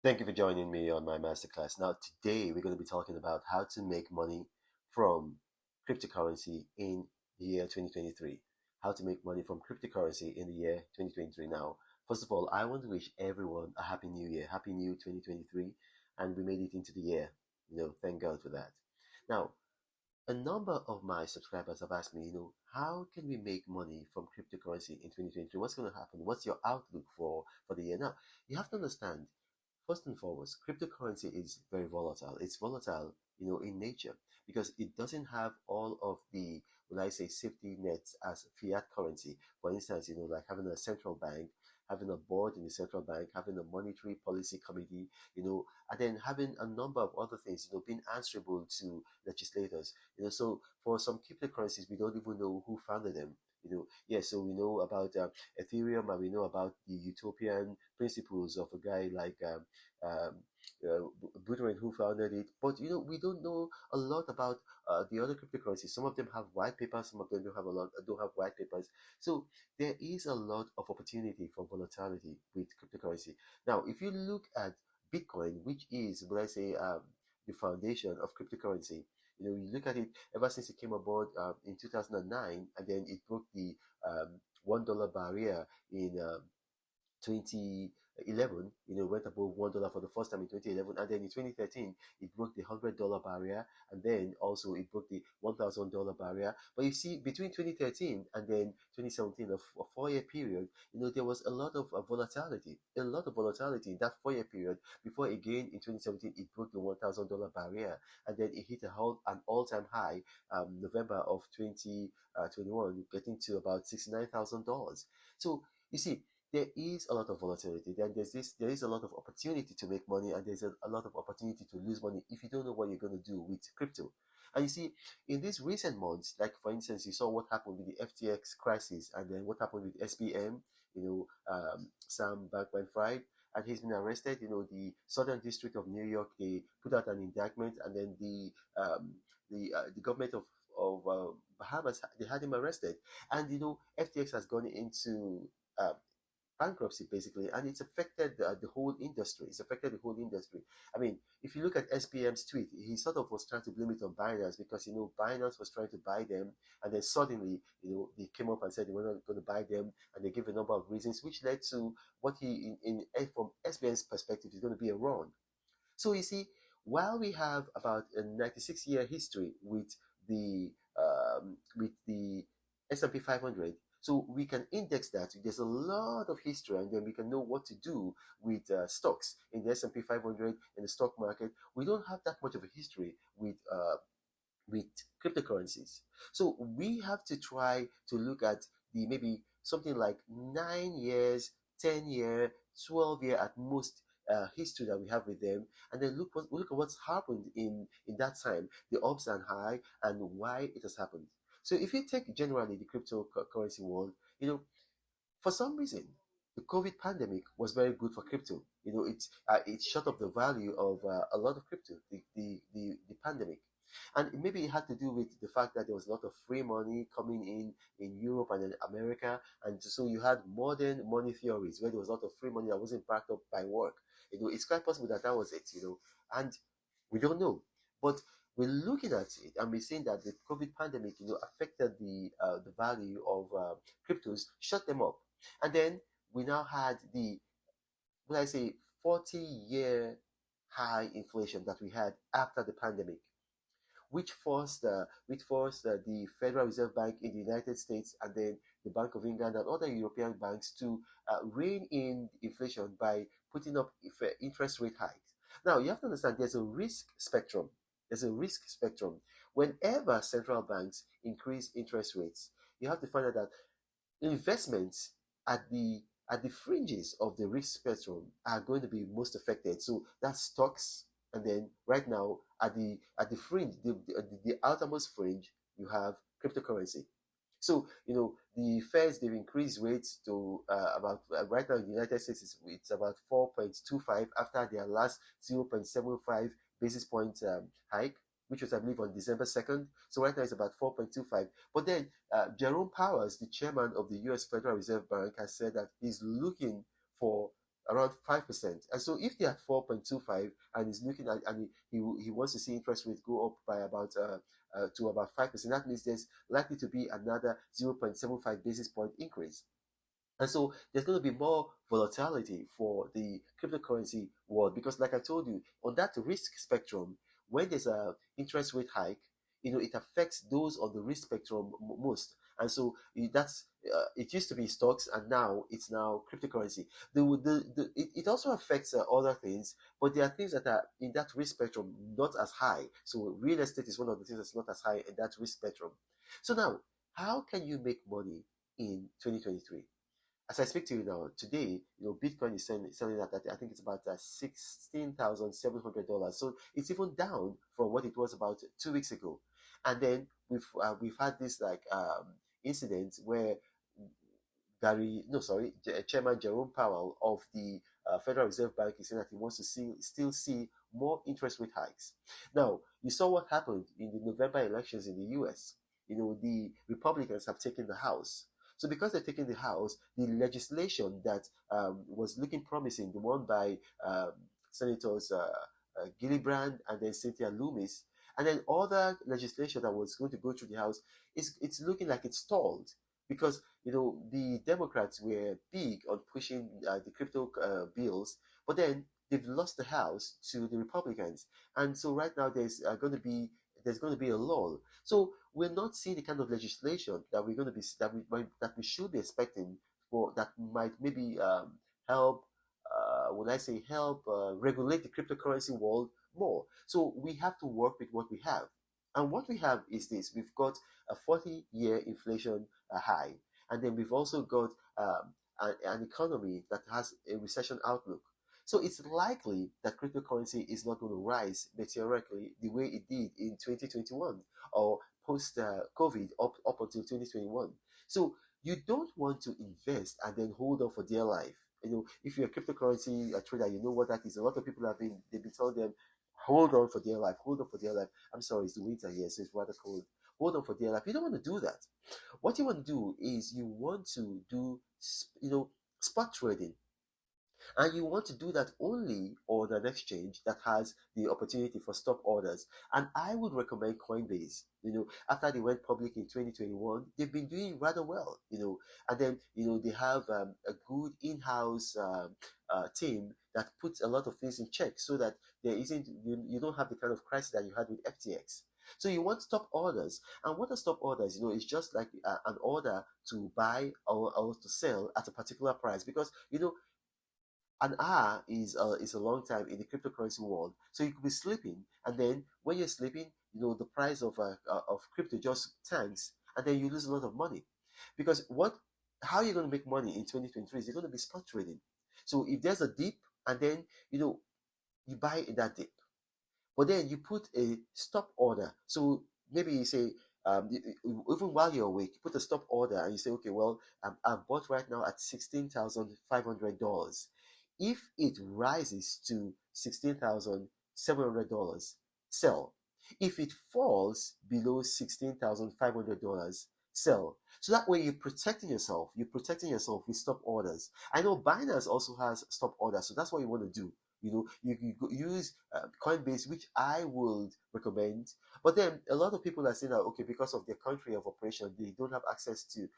Thank you for joining me on my masterclass. Now, today we're going to be talking about how to make money from cryptocurrency in the year 2023. How to make money from cryptocurrency in the year 2023. Now, first of all, I want to wish everyone a happy new year, happy new 2023, and we made it into the year. Thank God for that. Now, a number of my subscribers have asked me, how can we make money from cryptocurrency in 2023? What's going to happen? What's your outlook for the year? Now, you have to understand, first and foremost, cryptocurrency is very volatile. It's volatile, in nature because it doesn't have all of the, will I say, safety nets as fiat currency. For instance, like having a central bank, having a board in the central bank, having a monetary policy committee, and then having a number of other things, being answerable to legislators. So for some cryptocurrencies, we don't even know who founded them. Yeah, so we know about Ethereum, and we know about the utopian principles of a guy like um, Buterin who founded it. But we don't know a lot about the other cryptocurrencies. Some of them have white papers, some of them don't have white papers. So there is a lot of opportunity for volatility with cryptocurrency. Now, if you look at Bitcoin, which is, what I say, the foundation of cryptocurrency. You look at it ever since it came aboard in 2009, and then it broke the $1 barrier in 2011, went above $1 for the first time in 2011, and then in 2013 it broke the $100 barrier, and then also it broke the $1,000 barrier. But you see, between 2013 and then 2017, a 4-year period, there was a lot of volatility in that 4-year period. Before again in 2017 it broke the $1,000 barrier, and then it hit an all-time high, November of 2021, getting to about $69,000. So you see, there is a lot of volatility. Then there is a lot of opportunity to make money, and there's a lot of opportunity to lose money if you don't know what you're going to do with crypto. And you see, in these recent months, like for instance, you saw what happened with the FTX crisis, and then what happened with SBM. Sam Bankman-Fried, and he's been arrested. The Southern District of New York, they put out an indictment, and then the government of Bahamas, they had him arrested, and FTX has gone into uh, bankruptcy basically, and it's affected the whole industry. It's affected the whole industry. I mean, if you look at SPM's tweet, he sort of was trying to blame it on Binance because Binance was trying to buy them, and then suddenly they came up and said they were not going to buy them, and they gave a number of reasons, which led to what he from SPM's perspective is going to be a run. So you see, while we have about a 96-year history with the S&P 500, so we can index that. There's a lot of history, and then we can know what to do with stocks in the S&P 500 in the stock market. We don't have that much of a history with cryptocurrencies. So we have to try to look at the maybe something like 9 years, 10 year, 12 year at most history that we have with them, and then look at what's happened in that time, the ups and high, and why it has happened. So if you take generally the cryptocurrency world, for some reason, the COVID pandemic was very good for crypto. It shot up the value of a lot of crypto. The pandemic, and maybe it had to do with the fact that there was a lot of free money coming in Europe and in America, and so you had modern money theories where there was a lot of free money that wasn't backed up by work. It's quite possible that that was it. And we don't know, but we're looking at it and we're seeing that the COVID pandemic, affected the value of cryptos, shut them up, and then we now had the, what I say, 40-year high inflation that we had after the pandemic, which forced the Federal Reserve Bank in the United States, and then the Bank of England and other European banks to rein in inflation by putting up interest rate hikes. Now you have to understand there's a risk spectrum. There's a risk spectrum. Whenever central banks increase interest rates, you have to find out that investments at the fringes of the risk spectrum are going to be most affected. So that's stocks, and then right now at the fringe, the outermost fringe, you have cryptocurrency. So the Feds, they've increased rates to about right now in the United States it's about 4.25 after their last 0.75 basis point hike, which was, I believe, on December 2nd. So right now it's about 4.25. But then Jerome Powers, the chairman of the U.S. Federal Reserve Bank, has said that he's looking for around 5%. And so if they're at 4.25 and he's looking at, and he wants to see interest rate go up by about to about 5%, that means there's likely to be another 0.75 basis point increase. And so there's going to be more volatility for the cryptocurrency world because, like I told you, on that risk spectrum, when there's a interest rate hike, it affects those on the risk spectrum most. And so that's it used to be stocks, and now it's now cryptocurrency. It also affects other things, but there are things that are in that risk spectrum not as high. So real estate is one of the things that's not as high in that risk spectrum. So now, how can you make money in 2023? As I speak to you now, today, Bitcoin is selling at that. I think it's about $16,700. So it's even down from what it was about 2 weeks ago. And then we've had this like incident where Chairman Jerome Powell of the Federal Reserve Bank is saying that he wants to still see more interest rate hikes. Now, you saw what happened in the November elections in the U.S. The Republicans have taken the House. So because they're taking the House, the legislation that was looking promising, the one by Senators Gillibrand and then Cynthia Loomis, and then other legislation that was going to go through the House, it's looking like it's stalled because the Democrats were big on pushing the crypto bills, but then they've lost the House to the Republicans, and so right now there's going to be a lull. So we're not seeing the kind of legislation that we're going to be that we should be expecting for that might maybe help. When I say help, regulate the cryptocurrency world more. So we have to work with what we have. And what we have is this: we've got a 40-year inflation high, and then we've also got an economy that has a recession outlook. So it's likely that cryptocurrency is not going to rise meteorically the way it did in 2021 or post COVID up until 2021. So you don't want to invest and then hold on for dear life. If you're a cryptocurrency trader, you know what that is. A lot of people they've been telling them, hold on for dear life, hold on for dear life. I'm sorry, it's the winter here, so it's rather cold. Hold on for dear life. You don't want to do that. What you want to do is you want to do, spot trading. And you want to do that only on an exchange that has the opportunity for stop orders. And I would recommend Coinbase. After they went public in 2021, they've been doing rather well. And then they have a good in-house team that puts a lot of things in check so that there isn't you don't have the kind of crisis that you had with FTX. So you want stop orders, and what are stop orders? It's just like an order to buy or to sell at a particular price because an hour is a long time in the cryptocurrency world. So you could be sleeping, and then when you're sleeping, the price of crypto just tanks, and then you lose a lot of money. Because how you're going to make money in 2023 is you're going to be spot trading. So if there's a dip, and then you buy in that dip, but then you put a stop order. So maybe you say, even while you're awake, you put a stop order and you say, okay, well, I've bought right now at $16,500. If it rises to $16,700, sell. If it falls below $16,500, sell. So that way you're protecting yourself. You're protecting yourself with stop orders. I know Binance also has stop orders, so that's what you want to do. You use Coinbase, which I would recommend. But then a lot of people are saying that okay, because of their country of operation, they don't have access to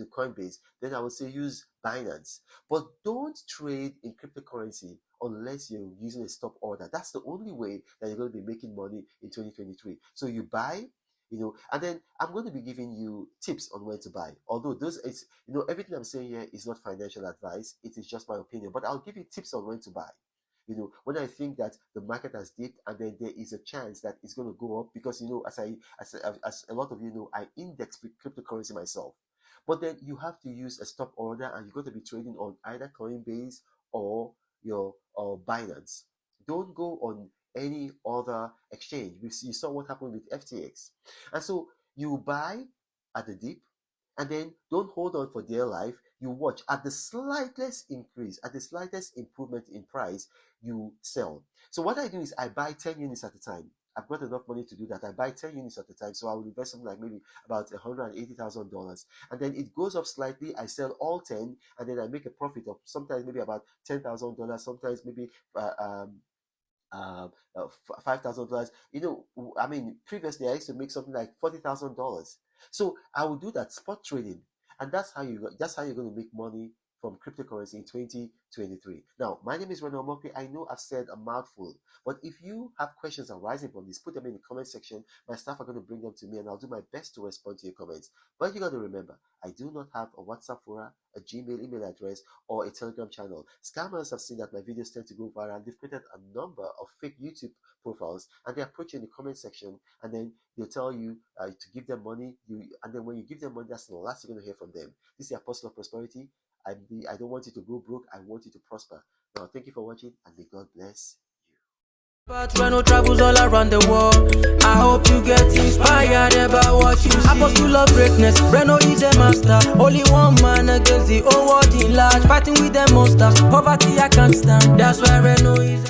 Coinbase. Then I would say use Binance. But don't trade in cryptocurrency unless you're using a stop order. That's the only way that you're going to be making money in 2023. So you buy, and then I'm going to be giving you tips on when to buy. Although everything I'm saying here is not financial advice, it is just my opinion. But I'll give you tips on when to buy. When I think that the market has dipped and then there is a chance that it's going to go up because as a lot of you know, I index cryptocurrency myself. But then you have to use a stop order and you're going to be trading on either Coinbase or Binance. Don't go on any other exchange. You saw what happened with FTX. And so you buy at the dip and then don't hold on for dear life. You watch at the slightest increase, at the slightest improvement in price, you sell. So what I do is I buy 10 units at a time. I've got enough money to do that. I buy 10 units at a time, so I will invest something like maybe about $180,000, and then it goes up slightly. I sell all 10, and then I make a profit of sometimes maybe about $10,000, sometimes maybe $5,000. I mean, previously I used to make something like $40,000. So I will do that spot trading, and that's how you're going to make money from cryptocurrency in 2023. Now, my name is Ronald Murphy. I know I've said a mouthful, but if you have questions arising from this, put them in the comment section. My staff are going to bring them to me, and I'll do my best to respond to your comments. But you got to remember, I do not have a WhatsApp forum, a Gmail email address, or a Telegram channel. Scammers have seen that my videos tend to go viral, and they've created a number of fake YouTube profiles, and they approach you in the comment section, and then they'll tell you to give them money. And then when you give them money, that's the last you're going to hear from them. This is the Apostle of Prosperity. I don't want you to go broke. I want you to prosper. Now, thank you for watching, and may God bless you. But Reno travels all around the world. I hope you get inspired about what you see. Apostle of greatness, Reno is a master. Only one man against the whole world in large. Fighting with the monsters, poverty I can't stand. That's why Reno is